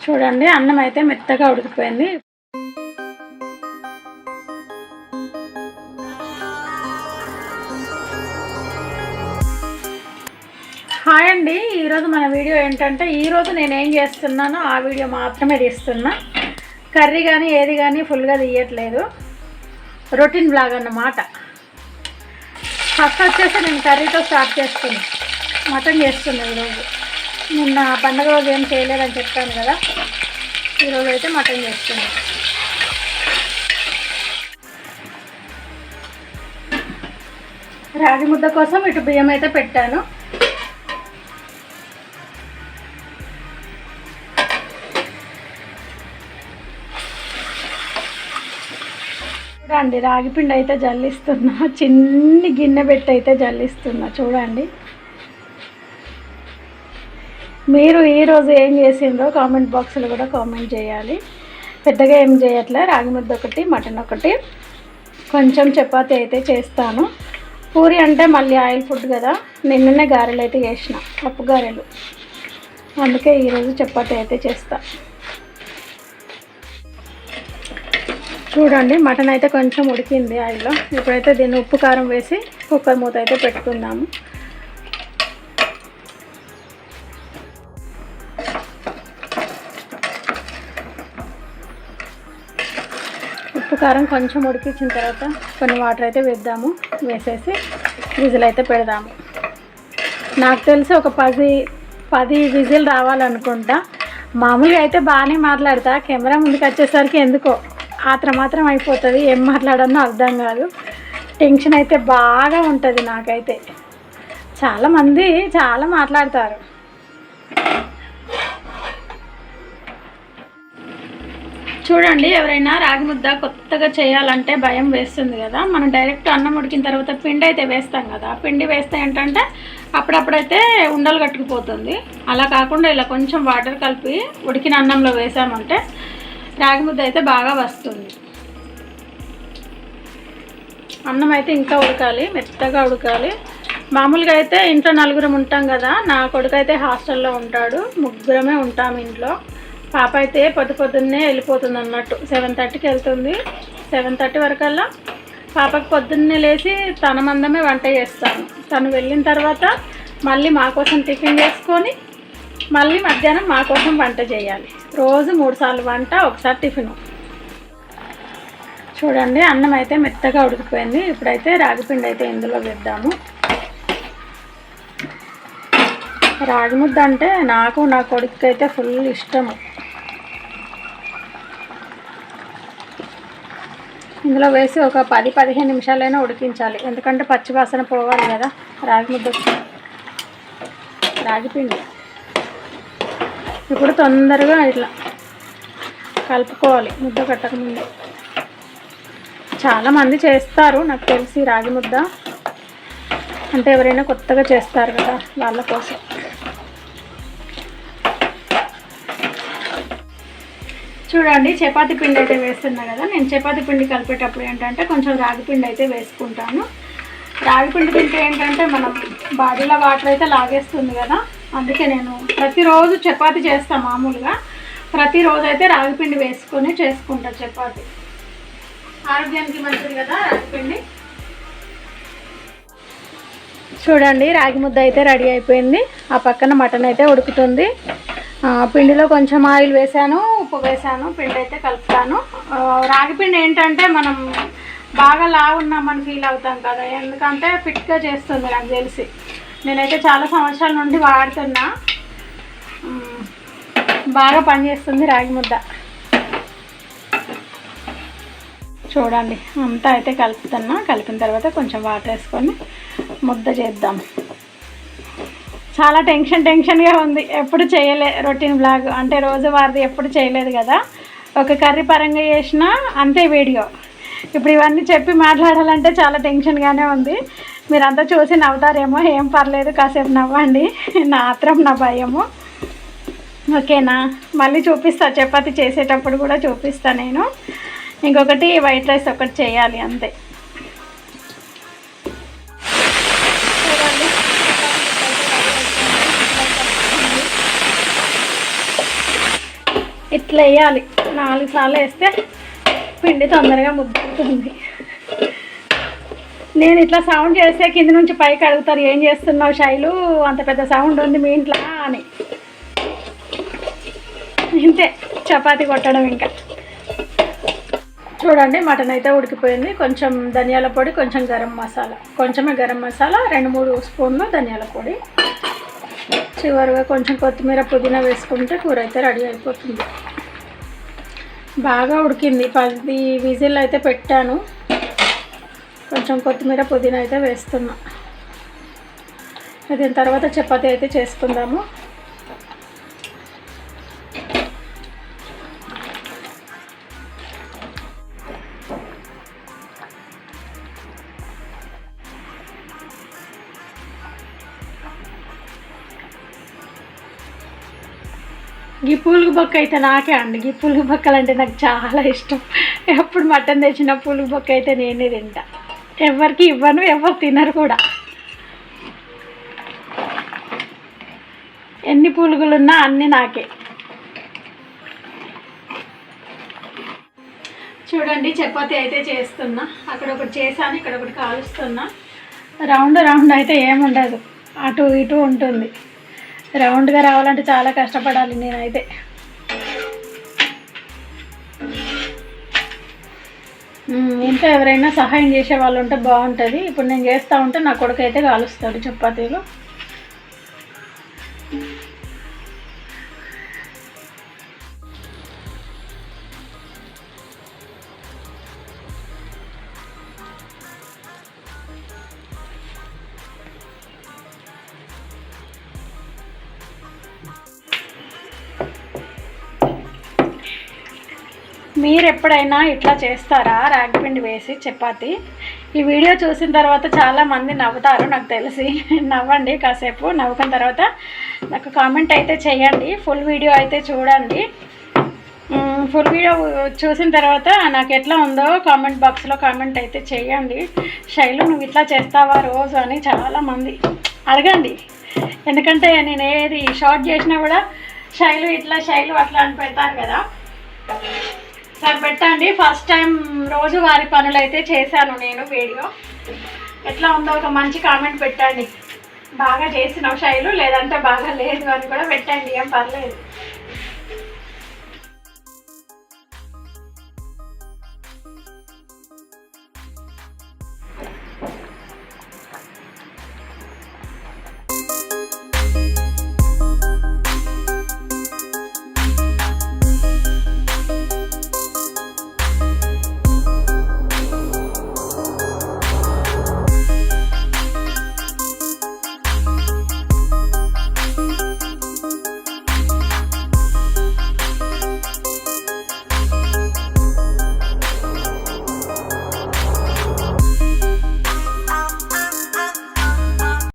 చూడండి అన్నం అయితే మెత్తగా ఉడికిపోయింది. హాయ్ అండి, ఈరోజు మన వీడియో ఏంటంటే ఈరోజు నేనేం చేస్తున్నానో ఆ వీడియో మాత్రమే తీస్తున్నా. కర్రీ కానీ ఏది కానీ ఫుల్గా తీయట్లేదు, రొటీన్ బ్లాగ్ అన్నమాట. ఫస్ట్ వచ్చేసి నేను కర్రీతో స్టార్ట్ చేస్తున్నా. మటన్ చేస్తున్నా ఈరోజు. నిన్న పండగ రోజు ఏం చేయలేదని చెప్పాను కదా, ఈరోజు అయితే మటన్ చేస్తున్నా. రాగి ముద్ద కోసం ఇటు బియ్యం అయితే పెట్టాను. చూడండి రాగి పిండి అయితే జల్లిస్తున్నా, చిన్ని గిన్నె పెట్టి అయితే జల్లిస్తున్నా. చూడండి మీరు ఈరోజు ఏం చేసిండ్రో కామెంట్ బాక్స్లో కూడా కామెంట్ చేయాలి. పెద్దగా ఏం చేయట్లే, రాగి ముద్ద ఒకటి, మటన్ ఒకటి, కొంచెం చపాతీ అయితే చేస్తాను. పూరి అంటే మళ్ళీ ఆయిల్ ఫుడ్ కదా, నిన్ననే గారెలు అయితే చేసిన, పప్పు గారెలు, అందుకే ఈరోజు చపాతీ అయితే చేస్తా. చూడండి మటన్ అయితే కొంచెం ఉడికింది ఆయిల్లో. ఇప్పుడైతే దీన్ని ఉప్పు కారం వేసి కుక్కర్ మూత అయితే పెట్టుకుందాము. ఉప్పు కారం కొంచెం ఉడికించిన తర్వాత కొన్ని వాటర్ అయితే వేద్దాము. వేసేసి విజిల్ అయితే పెడదాము. నాకు తెలిసి ఒక 10 విజిల్ రావాలనుకుంటా. మామూలుగా అయితే బాగానే మాట్లాడతా, కెమెరా ముందుకు వచ్చేసరికి ఎందుకో మాత్రం అయిపోతుంది, ఏం మాట్లాడానో అర్థం కాదు. టెన్షన్ అయితే బాగా ఉంటుంది నాకైతే. చాలామంది చాలా మాట్లాడతారు. చూడండి ఎవరైనా రాగి ముద్ద కొత్తగా చేయాలంటే భయం వేస్తుంది కదా. మనం డైరెక్ట్ అన్నం ఉడికిన తర్వాత పిండి అయితే వేస్తాం కదా, పిండి వేస్తే ఏంటంటే అప్పుడప్పుడైతే ఉండలు కట్టుకుపోతుంది. అలా కాకుండా ఇలా కొంచెం వాటర్ కలిపి ఉడికిన అన్నంలో వేసామంటే రాగి ముద్ద అయితే బాగా వస్తుంది. అన్నం అయితే ఇంకా ఉడకాలి, మెత్తగా ఉడకాలి. మామూలుగా అయితే ఇంట్లో 4 ఉంటాం కదా, నా కొడుకు అయితే హాస్టల్లో ఉంటాడు, 3 ఉంటాం ఇంట్లో. పాప అయితే పొద్దున్నే వెళ్ళిపోతుంది అన్నట్టు, 7:30కి వెళ్తుంది. 7:30 వరకల్లా పాపకు పొద్దున్నే లేచి తన మందమే వంట చేస్తాను. తను వెళ్ళిన తర్వాత మళ్ళీ మా కోసం టిఫిన్ చేసుకొని మళ్ళీ మధ్యాహ్నం మా కోసం వంట చేయాలి. రోజు 3 సార్లు వంట, ఒకసారి టిఫిన్. చూడండి అన్నం అయితే మెత్తగా ఉడికిపోయింది. ఇప్పుడైతే రాగిపిండి అయితే ఇందులో వేద్దాము. రాగి ముద్ద అంటే నాకు, నా కొడుకు అయితే ఫుల్ ఇష్టము. ఇందులో వేసి ఒక 10-15 నిమిషాలైనా ఉడికించాలి, ఎందుకంటే పచ్చివాసన పోవాలి కదా రాగి ముద్ద, రాగిపిండి. ఇప్పుడు తొందరగా ఇట్లా కలుపుకోవాలి ముద్ద కట్టకముందు. చాలామంది చేస్తారు నాకు తెలిసి రాగి ముద్ద, అంటే ఎవరైనా కొత్తగా చేస్తారు కదా వాళ్ళ కోసం. చూడండి చపాతీ పిండి అయితే వేస్తున్నా కదా. నేను చపాతీ పిండి కలిపేటప్పుడు ఏంటంటే కొంచెం రాగి పిండి అయితే వేసుకుంటాను. రాగి పిండి తింటే ఏంటంటే మనం బాడీలో వాటర్ అయితే లాగేస్తుంది కదా, అందుకే నేను ప్రతిరోజు చపాతీ చేస్తాను. మామూలుగా ప్రతిరోజు అయితే రాగిపిండి వేసుకొని చేసుకుంటా చపాతీ, ఆరోగ్యానికి మంచిది కదా రాగిపిండి. చూడండి రాగి ముద్ద అయితే రెడీ అయిపోయింది. ఆ పక్కన మటన్ అయితే ఉడుకుతుంది. పిండిలో కొంచెం ఆయిల్ వేసాను, ఉప్పు వేసాను, పిండి అయితే కలుపుతాను. రాగిపిండి ఏంటంటే మనం బాగా లావున్నామని ఫీల్ అవుతాం కదా, ఎందుకంటే ఫిట్గా చేస్తుంది నాకు తెలిసి. నేనైతే చాలా సంవత్సరాల నుండి వాడుతున్నా, బాగా పనిచేస్తుంది రాగి ముద్ద. చూడండి అంతా అయితే కలుపుతున్నా. కలిపిన తర్వాత కొంచెం వాటర్ వేసుకొని ముద్ద చేద్దాం. చాలా టెన్షన్గా ఉంది, ఎప్పుడు చేయలే రొటీన్ బ్లాగ్, అంటే రోజువారిది ఎప్పుడు చేయలేదు కదా. ఒక కర్రీ పరంగా చేసినా అంతే వీడియో. ఇప్పుడు ఇవన్నీ చెప్పి మాట్లాడాలంటే చాలా టెన్షన్గానే ఉంది. మీరంతా చూసి నవ్వుతారేమో, ఏం పర్లేదు కాసేపు నవ్వండి, నా ఆత్రం నా భయము. ఓకేనా, మళ్ళీ చూపిస్తా, చపాతీ చేసేటప్పుడు కూడా చూపిస్తా నేను. ఇంకొకటి వైట్ రైస్ ఒకటి చేయాలి అంతే. ఇట్లా వేయాలి, 4 సార్లు వేస్తే పిండి తొందరగా ముద్దుతుంది. నేను ఇట్లా సౌండ్ చేస్తే కింద నుంచి పైకి అడుగుతారు, ఏం చేస్తున్నావు శైలు, అంత పెద్ద సౌండ్ ఉంది మీ ఇంట్లో అని. ఇంతే చపాతీ కొట్టడం. ఇంకా చూడండి మటన్ అయితే ఉడికిపోయింది. కొంచెం ధనియాల పొడి, కొంచెం గరం మసాలా, కొంచెమే గరం మసాలా, 2-3 స్పూన్లు ధనియాల పొడి, చివరిగా కొంచెం కొత్తిమీర పుదీనా వేసుకుంటే కూర అయితే రెడీ అయిపోతుంది. బాగా ఉడికింది, 10 విజిల్ అయితే పెట్టాను. కొంచెం కొత్తిమీర పుదీనా అయితే వేస్తున్నా. దీని తర్వాత చపాతీ అయితే చేసుకుందాము. ఈ పులుగు బొక్క అయితే నాకే అండి. ఈ పులుగు బొక్కలు అంటే నాకు చాలా ఇష్టం. ఎప్పుడు మటన్ తెచ్చిన పులుగు బొక్క అయితే నేనే తింటా. ఎవరికి ఇవ్వను, ఎవరు తినరు కూడా. ఎన్ని పులుగులున్నా అన్నీ నాకే. చూడండి చపాతీ అయితే చేస్తున్నా. అక్కడ ఒకటి చేశాను, ఇక్కడ ఒకటి కాలుస్తున్నా. రౌండ్ అయితే ఏముండదు, అటు ఇటు ఉంటుంది. రౌండ్గా రావాలంటే చాలా కష్టపడాలి నేనైతే. ఇంట్లో ఎవరైనా సహాయం చేసే వాళ్ళు ఉంటే బాగుంటుంది. ఇప్పుడు నేను చేస్తూ ఉంటే నా కొడుకు అయితే కాలుస్తాడు చపాతీలు. మీరు ఎప్పుడైనా ఇట్లా చేస్తారా రాగిపిండి వేసి చపాతీ? ఈ వీడియో చూసిన తర్వాత చాలామంది నవ్వుతారు నాకు తెలిసి. నవ్వండి కాసేపు, నవ్వుకున్న తర్వాత నాకు కామెంట్ అయితే చేయండి. ఫుల్ వీడియో అయితే చూడండి. ఫుల్ వీడియో చూసిన తర్వాత నాకు ఎట్లా ఉందో కామెంట్ బాక్స్లో కామెంట్ అయితే చేయండి. శైలు నువ్వు ఇట్లా చేస్తావా రోజు అని చాలామంది అడగండి. ఎందుకంటే నేను ఏది షార్ట్ చేసినా కూడా శైలు ఇట్లా, శైలు అట్లా అని పెడతాను కదా, సార్ పెట్టండి. ఫస్ట్ టైం రోజువారి పనులు అయితే చేశాను నేను. వీడియో ఎట్లా ఉందో ఒక మంచి కామెంట్ పెట్టండి. బాగా చేసినావు శైలు, లేదంటే బాగా లేదు అని కూడా పెట్టండి, ఏం పర్లేదు.